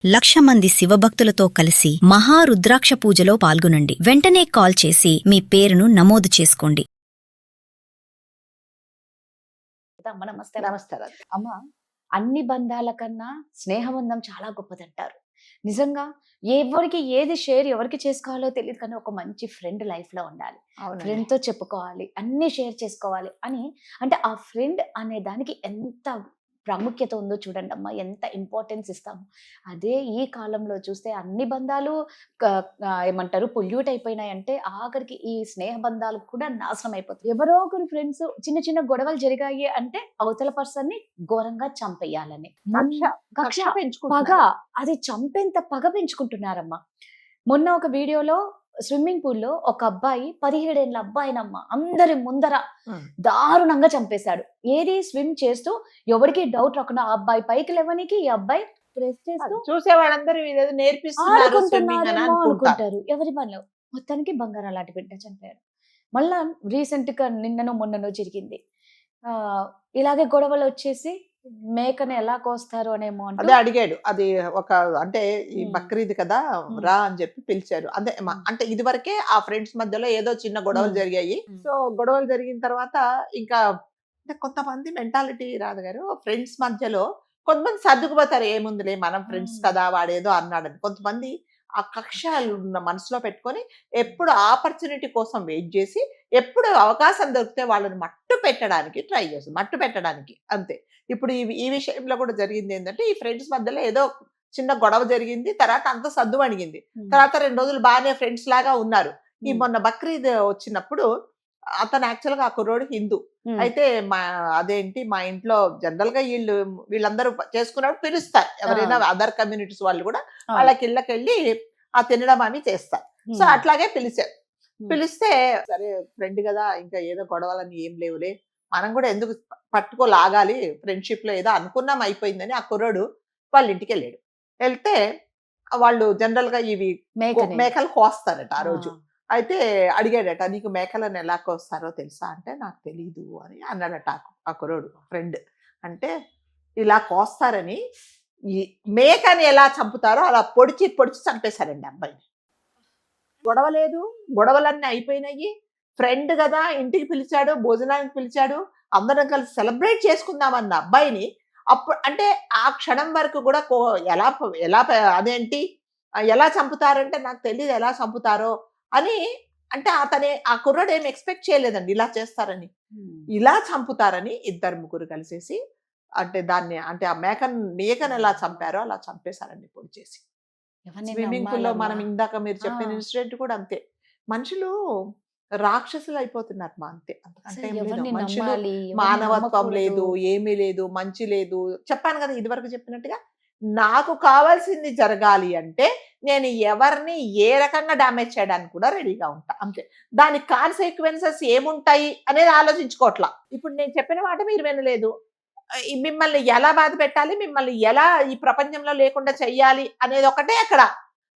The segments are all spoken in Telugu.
1,00,000 మంది శివభక్తులతో కలిసి మహారుద్రాక్ష పూజలో పాల్గొనండి. వెంటనే కాల్ చేసి మీ పేరును నమోదు చేసుకోండి. నమస్తే. నమస్కారం. అమ్మ, అన్ని బంధాల కన్నా స్నేహబంధం చాలా గొప్పదంటారు. నిజంగా ఎవరికి ఏది షేర్ ఎవరికి చేసుకోవాలో తెలియదు, కానీ ఒక మంచి ఫ్రెండ్ లైఫ్ లో ఉండాలి. అవునండి. ఫ్రెండ్ తో చెప్పుకోవాలి, అన్ని షేర్ చేసుకోవాలి అని. అంటే ఆ ఫ్రెండ్ అనే దానికి ఎంత ప్రాముఖ్యత ఉందో చూడండి అమ్మా, ఎంత ఇంపార్టెన్స్ ఇస్తాము. అదే ఈ కాలంలో చూస్తే అన్ని బంధాలు ఏమంటారు పొల్యూట్ అయిపోయినాయంటే ఆఖరికి ఈ స్నేహ బంధాలు కూడా నాశనం అయిపోతాయి. ఎవరో ఒకరు ఫ్రెండ్స్ చిన్న చిన్న గొడవలు జరిగాయి అంటే అవతల పర్సన్ ని ఘోరంగా చంపేయాలని కక్ష పగ, పెంచుకుంటున్నారు. అది చంపేంత పగ పెంచుకుంటున్నారమ్మా. మొన్న ఒక వీడియోలో స్విమ్మింగ్ పూల్ లో ఒక అబ్బాయి 17 ఏళ్ల అబ్బాయినమ్మ అందరి ముందర దారుణంగా చంపేశాడు. ఏది స్విమ్ చేస్తూ ఎవరికి డౌట్ రాకుండా ఆ అబ్బాయి పైకి లేవనికి ఈ అబ్బాయి ప్రెస్ చేస్తూ చూసే వాళ్ళందరూ ఇదేదో నేర్పిస్తున్నారు swimming అని అనుకుంటారు. అనుకుంటారు. ఎవరి మనలో మొత్తానికి బంగారం లాంటి బిడ్డ చంపాడు. మళ్ళా రీసెంట్ గా నిన్ననో మొన్ననో జరిగింది. ఇలాగే గొడవలు వచ్చేసి మేకను ఎలా కోస్తారు అనేమో అదే అడిగాడు. అది ఒక అంటే ఈ బక్రీద్ కదా రా అని చెప్పి పిలిచారు. అదే అంటే ఇది వరకే ఆ ఫ్రెండ్స్ మధ్యలో ఏదో చిన్న గొడవలు జరిగాయి. సో గొడవలు జరిగిన తర్వాత ఇంకా అంటే కొంతమంది మెంటాలిటీ రాదు గారు, ఫ్రెండ్స్ మధ్యలో కొంతమంది సర్దుకుపోతారు, ఏముందిలే మనం ఫ్రెండ్స్ కదా వాడేదో అన్నాడని. కొంతమంది ఆ కక్షలు మనసులో పెట్టుకొని ఎప్పుడు ఆపర్చునిటీ కోసం వెయిట్ చేసి ఎప్పుడు అవకాశం దొరికితే వాళ్ళని మట్టు పెట్టడానికి ట్రై చేస్తుంది, మట్టు పెట్టడానికి అంతే. ఇప్పుడు ఈ విషయంలో కూడా జరిగింది ఏంటంటే ఈ ఫ్రెండ్స్ మధ్యలో ఏదో చిన్న గొడవ జరిగింది, తర్వాత అంత సద్దు అణిగింది. తర్వాత 2 రోజులు బాగానే ఫ్రెండ్స్ లాగా ఉన్నారు. ఈ మొన్న బక్రీద్ వచ్చినప్పుడు అతను యాక్చువల్ గా ఆ కుర్రోడు హిందూ అయితే అదేంటి మా ఇంట్లో జనరల్ గా వీళ్ళందరూ చేసుకున్నప్పుడు పిలుస్తారు, ఎవరైనా అదర్ కమ్యూనిటీస్ వాళ్ళు కూడా వాళ్ళకి ఇళ్ళకెళ్ళి ఆ తినడం అని చేస్తారు. సో అట్లాగే పిలిచారు. పిలిస్తే సరే ఫ్రెండ్ కదా ఇంకా ఏదో గొడవలని ఏం లేవులే, మనం కూడా ఎందుకు పట్టుకోలాగాలి, ఫ్రెండ్షిప్ లో ఏదో అనుకున్నాం అయిపోయిందని ఆ కుర్రోడు వాళ్ళ ఇంటికి వెళ్ళాడు. వెళ్తే వాళ్ళు జనరల్ గా ఇవి మేకలు కోస్తారట ఆ రోజు. అయితే అడిగాడట, నీకు మేకలను ఎలా కోస్తారో తెలుసా అంటే నాకు తెలీదు అని అన్నాడట ఆ కుర్రోడు ఫ్రెండ్. అంటే ఇలా కోస్తారని ఈ మేకని ఎలా చంపుతారో అలా పొడిచి చంపేశారండి అబ్బాయిని. గొడవ లేదు, గొడవలన్నీ అయిపోయినాయి. ఫ్రెండ్ కదా ఇంటికి పిలిచాడు, భోజనానికి పిలిచాడు, అందరం కలిసి సెలబ్రేట్ చేసుకుందామన్న అబ్బాయిని అప్పుడు అంటే ఆ క్షణం వరకు కూడా ఎలా ఎలా అదేంటి ఎలా చంపుతారంటే నాకు తెలియదు ఎలా చంపుతారో అని. అంటే ఆ కుర్రాడు ఏం ఎక్స్పెక్ట్ చేయలేదండి ఇలా చేస్తారని. ఇలా చంపుతారని 2-3 కలిసేసి అంటే దాన్ని అంటే ఆ మేకను ఎలా చంపారో అలా చంపేశారండి పొడి చేసి. స్విమ్మింగ్ పూల్ లో మనం ఇందాక మీరు చెప్పిన ఇన్సిడెంట్ కూడా అంతే. మనుషులు రాక్షసులు అయిపోతున్నారు మా అంతే. మనుషులు మానవత్వం లేదు, ఏమీ లేదు, మంచి లేదు. చెప్పాను కదా ఇది వరకు చెప్పినట్టుగా, నాకు కావాల్సింది జరగాలి అంటే నేను ఎవరిని ఏ రకంగా డామేజ్ చేయడానికి కూడా రెడీగా ఉంటా అంతే. దాని కాన్సిక్వెన్సెస్ ఏముంటాయి అనేది ఆలోచించుకోవట్లా. ఇప్పుడు నేను చెప్పిన మాట మీరు వినలేదు, మిమ్మల్ని ఎలా బాధ పెట్టాలి, మిమ్మల్ని ఎలా ఈ ప్రపంచంలో లేకుండా చెయ్యాలి అనేది ఒకటే అక్కడ.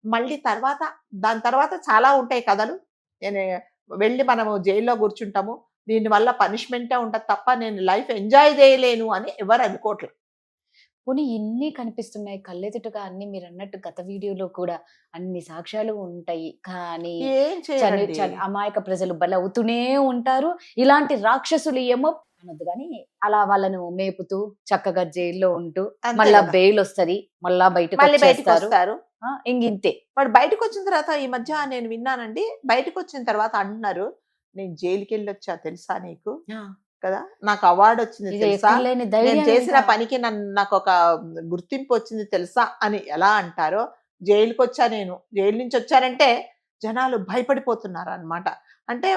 మళ్ళీ దాని తర్వాత చాలా ఉంటాయి కథలు. నేను వెళ్ళి మనము జైల్లో కూర్చుంటాము, దీనివల్ల పనిష్మెంటే ఉంటుంది తప్ప నేను లైఫ్ ఎంజాయ్ చేయలేను అని ఎవరు అనుకోవట్లేదు. పోనీ ఇన్ని కనిపిస్తున్నాయి కళ్ళెదుటగా, అన్ని మీరు అన్నట్టు గత వీడియోలో కూడా అన్ని సాక్ష్యాలు ఉంటాయి, కానీ అమాయక ప్రజలు బలవుతూనే ఉంటారు. ఇలాంటి రాక్షసులు ఏమో అనొద్దు కానీ అలా వాళ్ళను మేపుతూ చక్కగా జైల్లో ఉంటూ మళ్ళా బెయిల్ వస్తది, మళ్ళా బయటకు వస్తారు. ఇంతే. వాడు బయటకు వచ్చిన తర్వాత ఈ మధ్య నేను విన్నానండి, బయటకు వచ్చిన తర్వాత అంటున్నారు నేను జైలుకి వెళ్ళొచ్చా తెలుసా నీకు కదా, నాకు అవార్డు వచ్చింది తెలుసా, నేను చేసిన పనికి నాకు ఒక గుర్తింపు వచ్చింది తెలుసా అని ఎలా అంటారో. జైలుకి వచ్చా, నేను జైలు నుంచి వచ్చానంటే జనాలు భయపడిపోతున్నారు అన్నమాట. అంటే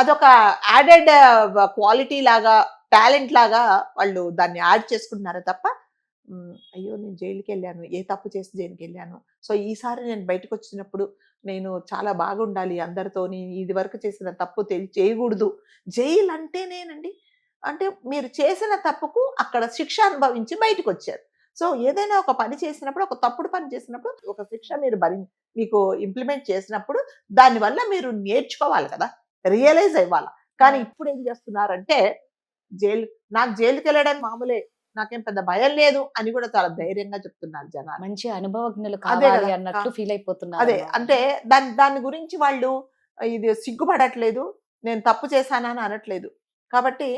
అదొక యాడెడ్ క్వాలిటీ లాగా, టాలెంట్ లాగా వాళ్ళు దాన్ని యాడ్ చేసుకుంటున్నారు తప్ప అయ్యో నేను జైలుకి వెళ్ళాను, ఏ తప్పు చేసి జైలుకి వెళ్ళాను, సో ఈసారి నేను బయటకు వచ్చినప్పుడు నేను చాలా బాగుండాలి అందరితో, నేను ఇది వరకు చేసిన తప్పు చేయకూడదు. జైలు అంటేనేనండి అంటే మీరు చేసిన తప్పుకు అక్కడ శిక్ష అనుభవించి బయటకు వచ్చారు. సో ఏదైనా ఒక పని చేసినప్పుడు, ఒక తప్పుడు పని చేసినప్పుడు ఒక శిక్ష మీకు ఇంప్లిమెంట్ చేసినప్పుడు దానివల్ల మీరు నేర్చుకోవాలి కదా, రియలైజ్ అవ్వాలి. కానీ ఇప్పుడు ఏం చేస్తున్నారంటే నాకు జైలుకి వెళ్ళడానికి మామూలే, నాకేం పెద్ద భయం లేదు అని కూడా చాలా ధైర్యంగా చెప్తున్నారు జనాలు. మంచి అనుభవజ్ఞులు అదే కావాలి కదా. అన్నట్టు ఫీల్ అయిపోతున్నారు అదే అన్నమాట. అంటే దాని గురించి వాళ్ళు ఇది సిగ్గుపడట్లేదు, నేను తప్పు చేశానని అనట్లేదు. కాబట్టి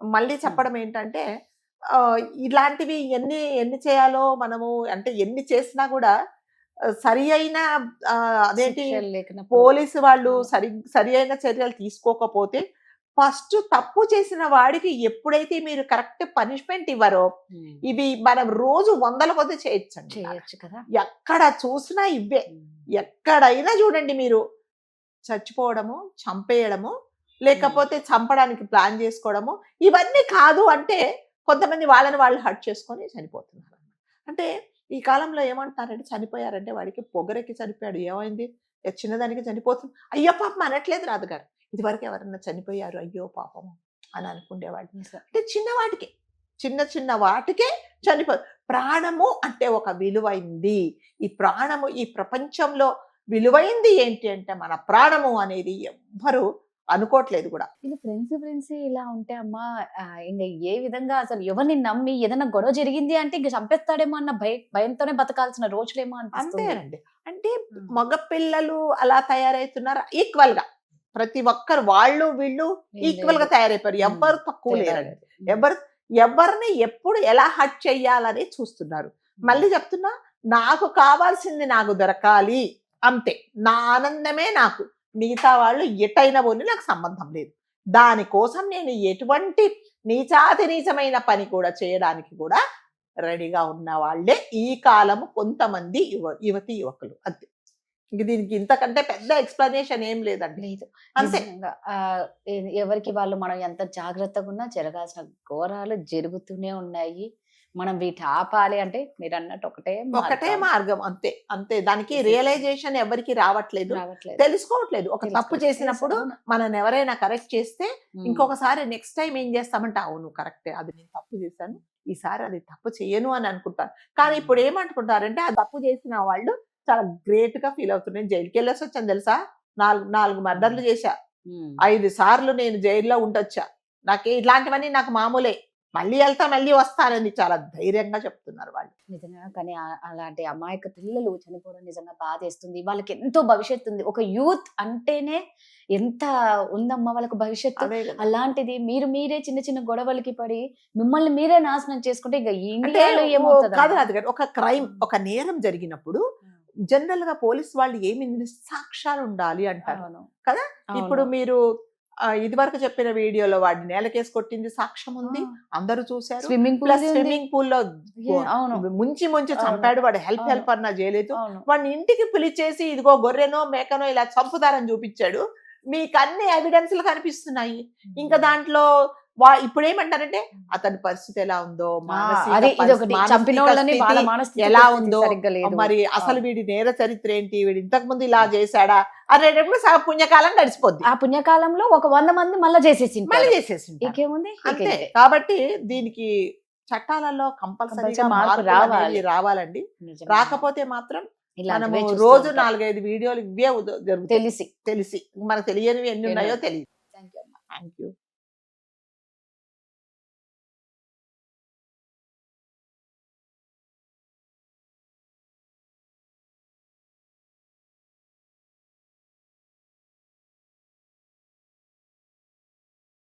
మళ్ళీ చెప్పడం ఏంటంటే ఇలాంటివి ఎన్ని చేయాలో మనము, అంటే ఎన్ని చేసినా కూడా సరి అయిన అదేంటి శిక్షలు లేకున్నప్పుడు. పోలీసు వాళ్ళు సరి అయిన చర్యలు తీసుకోకపోతే ఫస్ట్ తప్పు చేసిన వాడికి ఎప్పుడైతే మీరు కరెక్ట్ పనిష్మెంట్ ఇవ్వరో, ఇవి మనం రోజు వందల కొద్ది చేయొచ్చండి. చేయొచ్చు కదా. ఎక్కడ చూసినా ఇవే. ఎక్కడైనా చూడండి మీరు, చచ్చిపోవడము, చంపేయడము, లేకపోతే చంపడానికి ప్లాన్ చేసుకోవడము, ఇవన్నీ కాదు అంటే కొంతమంది వాళ్ళని వాళ్ళు హర్ట్ చేసుకొని చనిపోతున్నారు. అంటే ఈ కాలంలో ఏమంటున్నారంటే చనిపోయారంటే వాడికి పొగరెక్కి చనిపోయాడు, ఏమైంది చిన్నదానికి చనిపోతుంది, అయ్యో పాపం అనట్లేదు రాదుగారు. ఇదివరకు ఎవరన్నా చనిపోయారు అయ్యో పాపం అని అనుకునేవాడు. అంటే చిన్నవాటికే, చిన్న వాటికే చనిపో. ప్రాణము అంటే ఒక విలువైంది. ఈ ప్రాణము, ఈ ప్రపంచంలో విలువైంది ఏంటి అంటే మన ప్రాణము అనేది ఎవ్వరు అనుకోవట్లేదు కూడా. ఇది ఫ్రెండ్స్ ఇలా ఉంటే అమ్మా ఇంకా ఏ విధంగా అసలు ఎవరిని నమ్మి ఏదైనా గొడవ జరిగింది అంటే ఇంక చంపేస్తాడేమో అన్న భయంతోనే బతకాల్సిన రోజులేమో అనిపిస్తుంది. అంతేనండి. అంటే మగ పిల్లలు అలా తయారవుతున్నారు ఈక్వల్ గా. ప్రతి ఒక్కరు వాళ్ళు వీళ్ళు ఈక్వల్ గా తయారైపోయారు. ఎవ్వరు తక్కువ లేరండి. ఎవరిని ఎప్పుడు ఎలా హర్ట్ చెయ్యాలని చూస్తున్నారు. మళ్ళీ చెప్తున్నా, నాకు కావాల్సింది నాకు దొరకాలి అంతే, నా ఆనందమే నాకు, మిగతా వాళ్ళు ఎటైనా పోని నాకు సంబంధం లేదు. దానికోసం నేను ఎటువంటి నీచాతి నీచమైన పని కూడా చేయడానికి కూడా రెడీగా ఉన్న వాళ్ళే ఈ కాలము కొంతమంది యువతి యువకులు. అంతే. ఇంక దీనికి ఇంతకంటే పెద్ద ఎక్స్ప్లెనేషన్ ఏం లేదండి. లేదు అంతే. ఎవరికి వాళ్ళు మనం ఎంత జాగ్రత్తగా ఉన్నా జరగాల్సిన ఘోరాలు జరుగుతూనే ఉన్నాయి. మనం వీటి ఆపాలి అంటే మీరు అన్నట్టు ఒకటే మార్గం. అంతే. దానికి రియలైజేషన్ ఎవరికి రావట్లేదు, తెలుసుకోవట్లేదు. ఒక తప్పు చేసినప్పుడు మనం ఎవరైనా కరెక్ట్ చేస్తే ఇంకొకసారి నెక్స్ట్ టైం ఏం చేస్తామంటే అవును కరెక్టే, అది నేను తప్పు చేశాను, ఈసారి అది తప్పు చేయను అని అనుకుంటారు. కానీ ఇప్పుడు ఏమనుకుంటారంటే ఆ తప్పు చేసిన వాళ్ళు చాలా గ్రేట్ గా ఫీల్ అవుతున్నారు. నేను జైలుకి వెళ్ళేసి వచ్చాను తెలుసా, 4 మర్డర్లు చేశా, 5 సార్లు నేను జైల్లో ఉండొచ్చా, నాకు ఇట్లాంటివన్నీ నాకు మామూలే, మళ్ళీ వెళ్తా మళ్ళీ వస్తానని చాలా ధైర్యంగా చెప్తున్నారు వాళ్ళు. నిజంగా. కానీ అలాంటి అమాయక పిల్లలు చనిపోవడం నిజంగా బాధేస్తుంది. వాళ్ళకి ఎంతో భవిష్యత్తు ఉంది. ఒక యూత్ అంటేనే ఎంత ఉందమ్మా వాళ్ళకు భవిష్యత్తు. అలాంటిది మీరే చిన్న గొడవలకి పడి మిమ్మల్ని మీరే నాశనం చేసుకుంటే ఇంకా ఇండియాలో ఏమవుతుంది? కాదు, ఒక క్రైమ్, ఒక నేరం జరిగినప్పుడు జనరల్ గా పోలీస్ వాళ్ళు ఏమి సాక్ష్యాలు ఉండాలి అంటారు కదా. ఇప్పుడు మీరు ఇదివరకు చెప్పిన వీడియోలో వాడిని నేలకేసి కొట్టింది సాక్ష్యం ఉంది, అందరూ చూశారు. స్విమ్మింగ్ పూల్ లో ముంచి చంపాడు, వాడు హెల్ప్ అన్నా చేయలేదు. వాడిని ఇంటికి పిలిచేసి ఇదిగో గొర్రెనో మేకనో ఇలా చంపుతారని చూపించాడు. మీకు అన్ని ఎవిడెన్స్లు కనిపిస్తున్నాయి. ఇంకా దాంట్లో ఇప్పుడు ఏమంటారంటే అతని పరిస్థితి ఎలా ఉందో, ఎలా ఉందో, మరి అసలు వీడి నేర చరిత్ర ఏంటి, వీడు ఇంతకు ముందు ఇలా చేశాడా అనేటప్పుడు పుణ్యకాలం గడిచిపోద్ది. ఆ పుణ్యకాలంలో ఒక 100 మంది మళ్ళీ చేసేసి ఇంకేముంది. అంతే. కాబట్టి దీనికి చట్టాలలో కంపల్సరీగా మార్పు రావాలండి. రాకపోతే మాత్రం మనము రోజు 4-5 వీడియోలు ఇవే జరుగుతాయి. తెలిసి మనకు తెలియనివి ఎన్ని ఉన్నాయో తెలియదు. Thank you.